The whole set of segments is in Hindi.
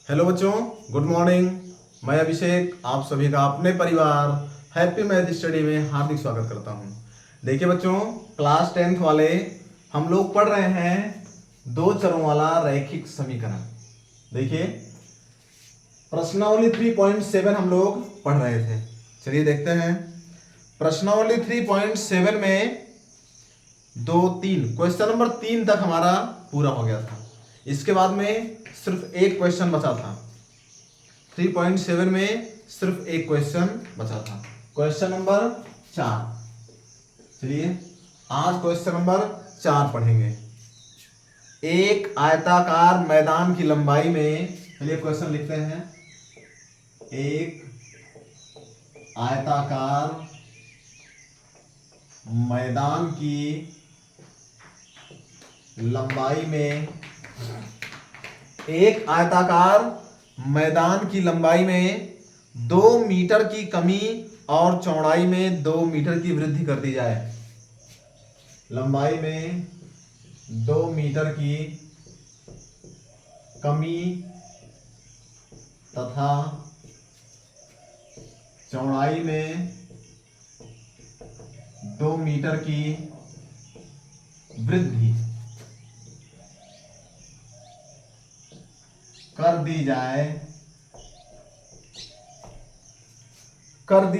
हेलो बच्चों, गुड मॉर्निंग। मैं अभिषेक आप सभी का अपने परिवार हैप्पी मैथ स्टडी में हार्दिक स्वागत करता हूं। देखिए बच्चों, क्लास 10th वाले हम लोग पढ़ रहे हैं दो चरों वाला रैखिक समीकरण। देखिए प्रश्नावली 3.7 हम लोग पढ़ रहे थे। चलिए देखते हैं। प्रश्नावली 3.7 में 2-3 क्वेश्चन नंबर 3 तक हमारा पूरा हो गया था। इसके बाद में सिर्फ एक क्वेश्चन बचा था। 3.7 में सिर्फ एक क्वेश्चन बचा था, क्वेश्चन नंबर 4। चलिए आज क्वेश्चन नंबर 4 पढ़ेंगे। एक आयताकार मैदान की लंबाई में, चलिए क्वेश्चन लिखते हैं। एक आयताकार मैदान की लंबाई में, एक आयताकार मैदान की लंबाई में 2 मीटर की कमी और चौड़ाई में 2 मीटर की वृद्धि कर दी जाए। लंबाई में 2 मीटर की कमी तथा चौड़ाई में 2 मीटर की वृद्धि कर दी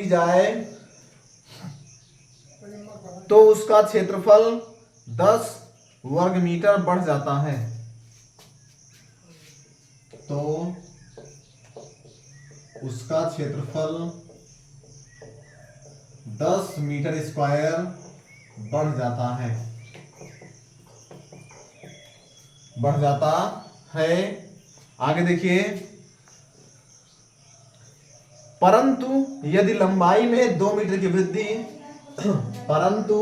जाए तो उसका क्षेत्रफल 10 वर्ग मीटर बढ़ जाता है। तो उसका क्षेत्रफल 10 मीटर स्क्वायर बढ़ जाता है। आगे देखिए, परंतु यदि लंबाई में 2 मीटर की वृद्धि परंतु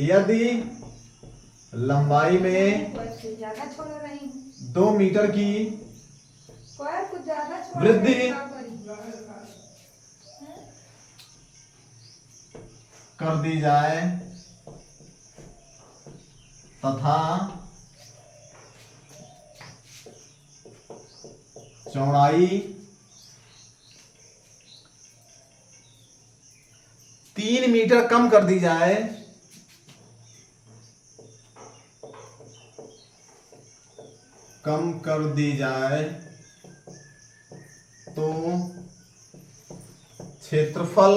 यदि लंबाई में 2 मीटर की वृद्धि कर दी जाए तथा चौड़ाई 3 मीटर कम कर दी जाए तो क्षेत्रफल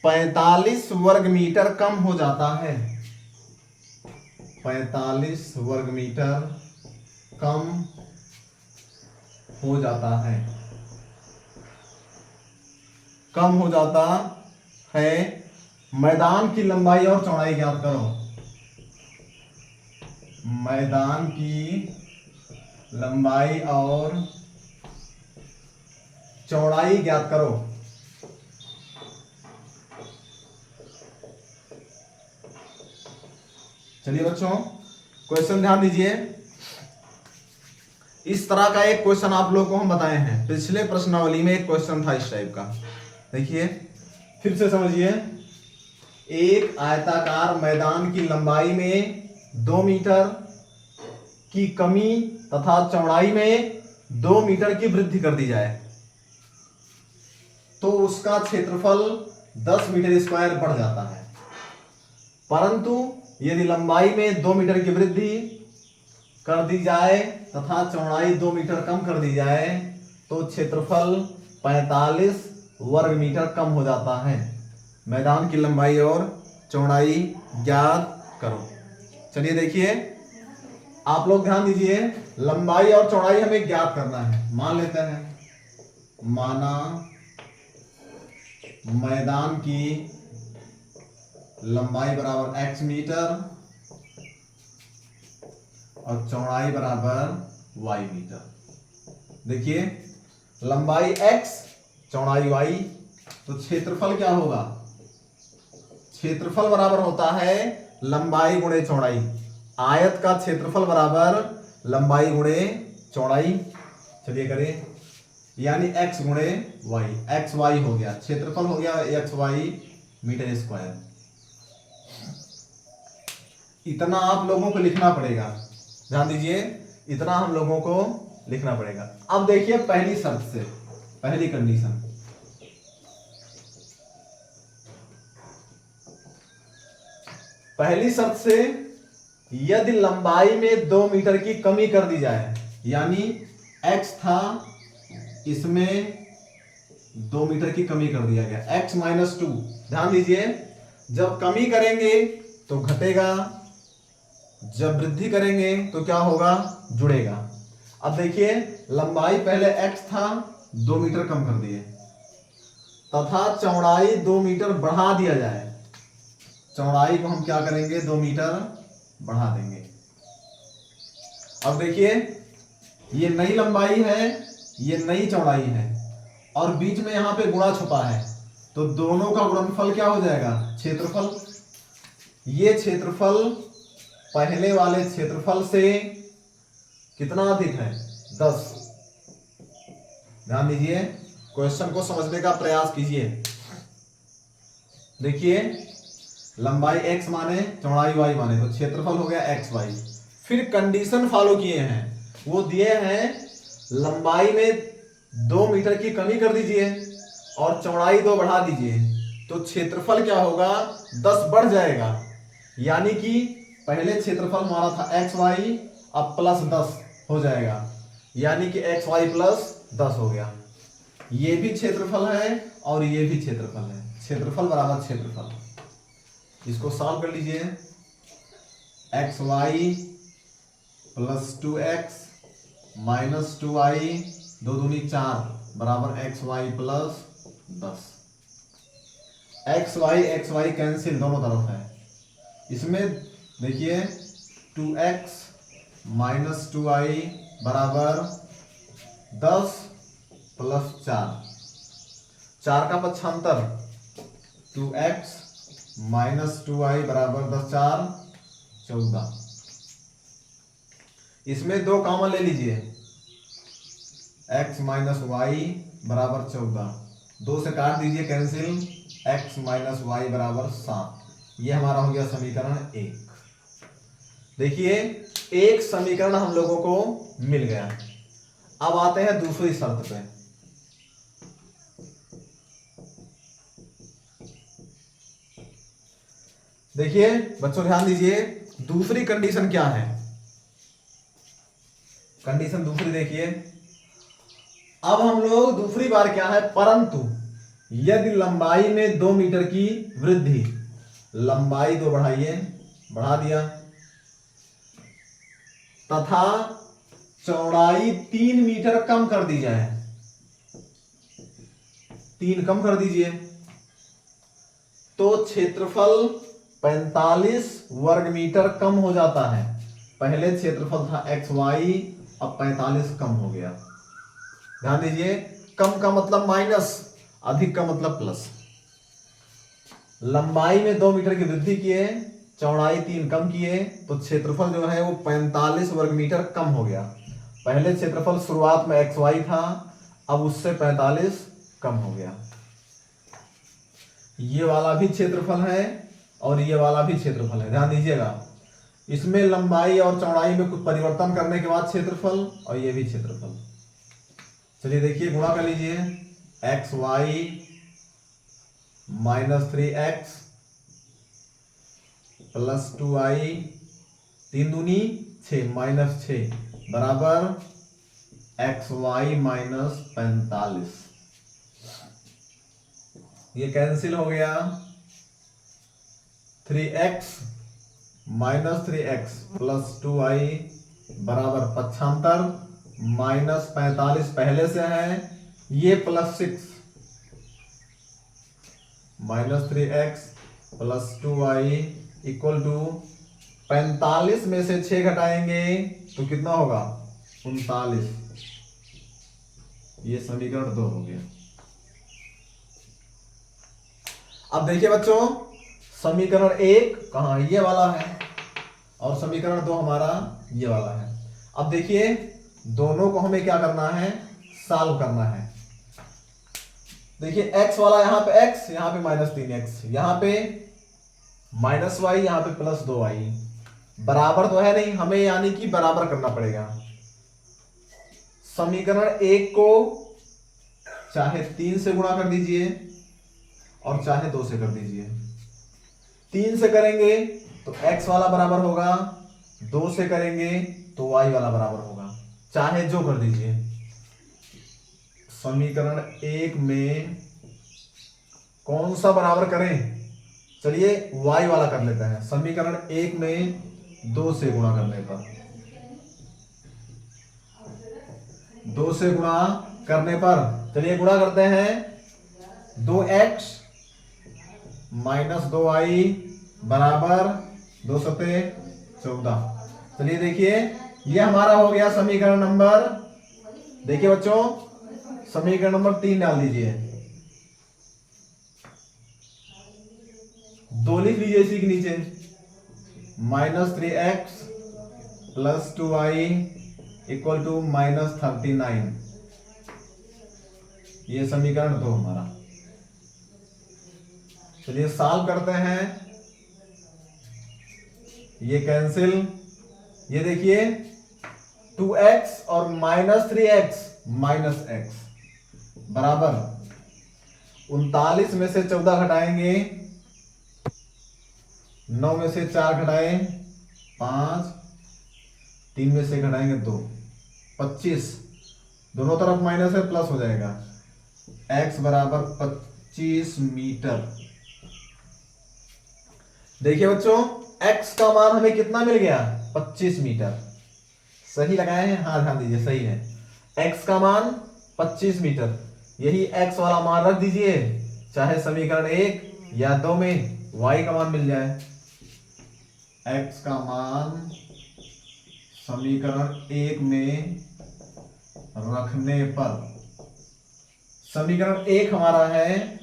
45 वर्ग मीटर कम हो जाता है। 45 वर्ग मीटर कम हो जाता है। मैदान की लंबाई और चौड़ाई ज्ञात करो। मैदान की लंबाई और चौड़ाई ज्ञात करो। चलिए बच्चों, क्वेश्चन ध्यान दीजिए। इस तरह का एक क्वेश्चन आप लोगों को हम बताए हैं। पिछले प्रश्नावली में एक क्वेश्चन था इस टाइप का। देखिए फिर से समझिए। एक आयताकार मैदान की लंबाई में 2 मीटर की कमी तथा चौड़ाई में 2 मीटर की वृद्धि कर दी जाए तो उसका क्षेत्रफल 10 मीटर स्क्वायर बढ़ जाता है। परंतु यदि लंबाई में 2 मीटर की वृद्धि कर दी जाए तथा चौड़ाई 2 मीटर कम कर दी जाए तो क्षेत्रफल 45 वर्ग मीटर कम हो जाता है। मैदान की लंबाई और चौड़ाई ज्ञात करो। चलिए देखिए, आप लोग ध्यान दीजिए। लंबाई और चौड़ाई हमें ज्ञात करना है। मान लेते हैं, माना मैदान की लंबाई बराबर x मीटर और चौड़ाई बराबर y मीटर। देखिए लंबाई x, चौड़ाई y, तो क्षेत्रफल क्या होगा? क्षेत्रफल बराबर होता है लंबाई गुणे चौड़ाई। आयत का क्षेत्रफल बराबर लंबाई गुणे चौड़ाई। चलिए करें, यानी x गुणे y, एक्स वाई हो गया, क्षेत्रफल हो गया एक्स वाई मीटर स्क्वायर। इतना आप लोगों को लिखना पड़ेगा। ध्यान दीजिए, इतना हम लोगों को लिखना पड़ेगा। अब देखिए पहली शर्त से, पहली कंडीशन, पहली शर्त से यदि लंबाई में 2 मीटर की कमी कर दी जाए, यानी x था, इसमें 2 मीटर की कमी कर दिया गया, x माइनस 2। ध्यान दीजिए, जब कमी करेंगे तो घटेगा, जब वृद्धि करेंगे तो क्या होगा, जुड़ेगा। अब देखिए लंबाई पहले x था, 2 मीटर कम कर दिए, तथा चौड़ाई 2 मीटर बढ़ा दिया जाए। चौड़ाई को हम क्या करेंगे, 2 मीटर बढ़ा देंगे। अब देखिए ये नई लंबाई है, ये नई चौड़ाई है, और बीच में यहां पे गुणा छुपा है, तो दोनों का गुणनफल क्या हो जाएगा, क्षेत्रफल। ये क्षेत्रफल पहले वाले क्षेत्रफल से कितना अधिक है, 10। ध्यान दीजिए, क्वेश्चन को समझने का प्रयास कीजिए। देखिए लंबाई x माने, चौड़ाई y माने, तो क्षेत्रफल हो गया x y। फिर कंडीशन फॉलो किए हैं, वो दिए हैं लंबाई में 2 मीटर की कमी कर दीजिए और चौड़ाई 2 बढ़ा दीजिए, तो क्षेत्रफल क्या होगा, 10 बढ़ जाएगा। यानी कि पहले क्षेत्रफल हमारा था एक्स वाई, अब प्लस 10 हो जाएगा, यानी कि एक्स वाई प्लस 10 हो गया। ये भी क्षेत्रफल है और ये भी क्षेत्रफल है, क्षेत्रफल बराबर क्षेत्रफल। इसको सॉल्व कर लीजिए, x y plus 2x minus 2y, 2 दूनी 4 बराबर x y plus 10। X y cancel दोनों तरफ है, इसमें देखिए 2x माइनस 2y बराबर 10 प्लस 4 का पक्षांतर 2x माइनस 2y बराबर 10 4 14। इसमें 2 कॉमन ले लीजिए, x माइनस वाई बराबर 14, 2 से काट दीजिए कैंसिल, x माइनस वाई बराबर 7। ये हमारा हो गया समीकरण 1। देखिए एक समीकरण हम लोगों को मिल गया। अब आते हैं दूसरी शर्त पे। देखिए बच्चों ध्यान दीजिए, दूसरी कंडीशन क्या है, कंडीशन दूसरी देखिए। अब हम लोग दूसरी बार क्या है, परंतु यदि लंबाई में 2 मीटर की वृद्धि, लंबाई 2 बढ़ाइए, बढ़ा दिया, तथा चौड़ाई 3 मीटर कम कर दी जाए, 3 कम कर दीजिए, तो क्षेत्रफल 45 वर्ग मीटर कम हो जाता है। पहले क्षेत्रफल था एक्स वाई, अब 45 कम हो गया। ध्यान दीजिए, कम का मतलब माइनस, अधिक का मतलब प्लस। लंबाई में 2 मीटर की वृद्धि किए, चौड़ाई 3 कम किए, तो क्षेत्रफल जो है वो 45 वर्ग मीटर कम हो गया। पहले क्षेत्रफल शुरुआत में एक्स वाई था, अब उससे 45 कम हो गया। ये वाला भी क्षेत्रफल है और ये वाला भी क्षेत्रफल है, ध्यान दीजिएगा। इसमें लंबाई और चौड़ाई में कुछ परिवर्तन करने के बाद क्षेत्रफल, और ये भी क्षेत्रफल। चलिए देखिए, गुणा कर लीजिए, x Y minus 3x plus 2y, 3 दूनी 6 माइनस 6 बराबर एक्स वाई माइनस 45। ये कैंसिल हो गया, 3x minus 3x plus 2y बराबर पक्षांतर माइनस 45 पहले से है, ये plus 6 minus 3x plus 2y equal to 45 में से 6 घटाएंगे तो कितना होगा, 39। ये समीकरण 2 हो गया। अब देखिए बच्चों, समीकरण 1 कहाँ, ये वाला है, और समीकरण 2 हमारा ये वाला है। अब देखिए दोनों को हमें क्या करना है, सॉल्व करना है। देखिए x वाला यहां पे x, यहां पे माइनस 3x, यहां पे माइनस वाई, यहां पे प्लस 2y बराबर तो है नहीं, हमें यानी कि बराबर करना पड़ेगा। समीकरण 1 को चाहे 3 से गुणा कर दीजिए और चाहे 2 से कर दीजिए। 3 से करेंगे तो x वाला बराबर होगा, 2 से करेंगे तो y वाला बराबर होगा, चाहे जो कर दीजिए। समीकरण 1 में कौन सा बराबर करें? चलिए y वाला कर लेते हैं। समीकरण 1 में 2 से गुणा करने पर, 2 से गुणा करने पर, चलिए गुणा करते हैं। 2x माइनस 2y बराबर 2 सते 14। चलिए देखिए ये हमारा हो गया समीकरण नंबर, देखिए बच्चों समीकरण नंबर 3 डाल दीजिए। 2 लिख लीजिए इसी के नीचे, -3x + 2y = -39। ये समीकरण 2 हमारा। चलिए सॉल्व करते हैं, ये कैंसिल, ये देखिए 2x और -3x -x बराबर 39 में से 14 घटाएंगे, 9 में से 4 घटाएं 5, 3 में से घटाएंगे 2, 25। दोनों तरफ माइनस है, प्लस हो जाएगा। x बराबर 25 मीटर। देखिए बच्चों x का मान हमें कितना मिल गया? 25 मीटर। सही लगाए हैं? हाँ ध्यान दीजिए सही है। x का मान 25 मीटर, यही x वाला मान रख दीजिए, चाहे समीकरण 1 या 2 में y का मान मिल जाए। x का मान समीकरण 1 में रखने पर, समीकरण 1 हमारा है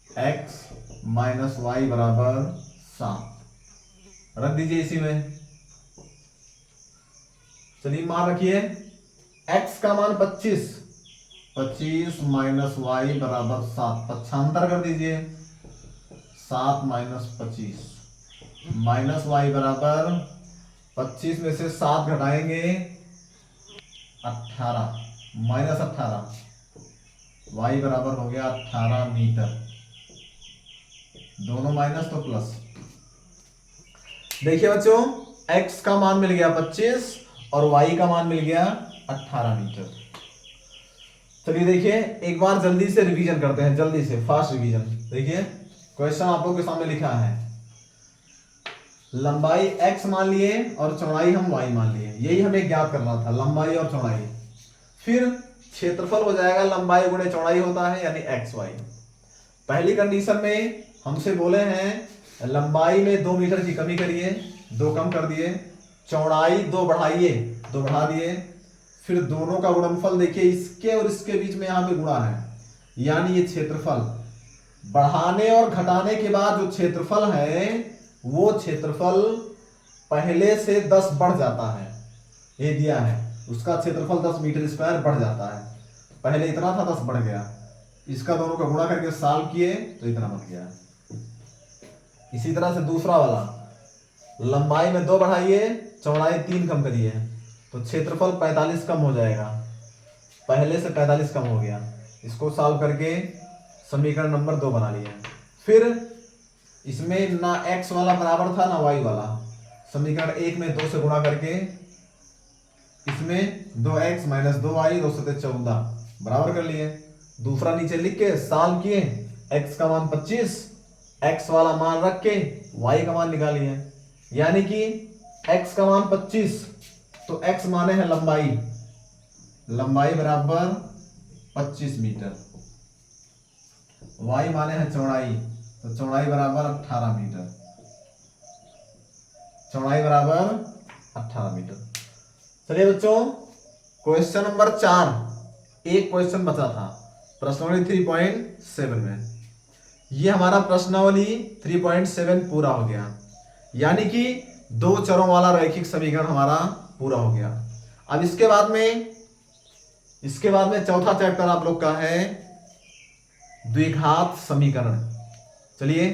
x माइनस वाई बराबर 7, रख दीजिए इसी में। चलिए मान रखिए x का मान 25, 25 माइनस वाई बराबर 7, पक्षांतर कर दीजिए। 7 माइनस 25 माइनस वाई बराबर 25 में से 7 घटाएंगे 18, -18, वाई बराबर हो गया 18 मीटर। दोनों माइनस तो प्लस। देखिए बच्चों x का मान मिल गया 25 और y का मान मिल गया 18 मीटर। चलिए देखिए एक बार जल्दी से रिवीजन करते हैं, जल्दी से फास्ट रिवीजन। देखिए क्वेश्चन आप लोगों के सामने लिखा है, लंबाई x मान लिए और चौड़ाई हम y मान लिए, यही हमें ज्ञात करना था, लंबाई और चौड़ाई। फिर क्षेत्रफल हो जाएगा लंबाई गुणे चौड़ाई होता है, यानी xy। पहली कंडीशन में हमसे बोले हैं लंबाई में 2 मीटर की कमी करिए, 2 कम कर दिए, चौड़ाई 2 बढ़ाइए, 2 बढ़ा दिए। फिर दोनों का गुणनफल देखिए, इसके और इसके बीच में यहाँ पे गुणा है, यानी ये क्षेत्रफल। बढ़ाने और घटाने के बाद जो क्षेत्रफल है वो क्षेत्रफल पहले से 10 बढ़ जाता है, ये दिया है, उसका क्षेत्रफल 10 मीटर स्क्वायर बढ़ जाता है। पहले इतना था 10 बढ़ गया, इसका दोनों का गुणा करके सॉल्व किए तो इतना बन गया। इसी तरह से दूसरा वाला, लंबाई में 2 बढ़ाइए, चौड़ाई 3 कम करिए, तो क्षेत्रफल 45 कम हो जाएगा, पहले से 45 कम हो गया। इसको सॉल्व करके समीकरण नंबर 2 बना लिया। फिर इसमें ना x वाला बराबर था ना y वाला, समीकरण 1 में 2 से गुणा करके इसमें 2x माइनस 2y 2 सते 14 बराबर कर लिए। दूसरा नीचे लिख के सॉल्व किए, x का मान 25, x वाला मान रख के y का मान निकालिए, यानी कि x का मान 25 तो x माने है लंबाई, लंबाई बराबर 25 मीटर, y माने है चौड़ाई, तो चौड़ाई बराबर 18 मीटर, चौड़ाई बराबर 18 मीटर। चलिए बच्चों क्वेश्चन नंबर 4, एक क्वेश्चन बचा था प्रश्नावली 3.7 में, ये हमारा प्रश्नावली 3.7 पूरा हो गया, यानी कि 2 चरों वाला रैखिक समीकरण हमारा पूरा हो गया। अब इसके बाद में चौथा चैप्टर आप लोग का है द्विघात समीकरण। चलिए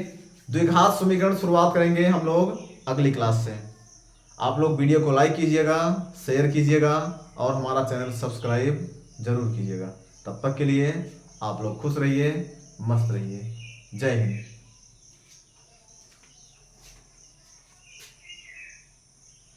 द्विघात समीकरण शुरुआत करेंगे हम लोग अगली क्लास से। आप लोग वीडियो को लाइक कीजिएगा, शेयर कीजिएगा और हमारा चैनल सब्सक्राइब जरूर कीजिएगा। तब तक के लिए आप लोग खुश रहिए, मस्त रहिए। जय हिंद।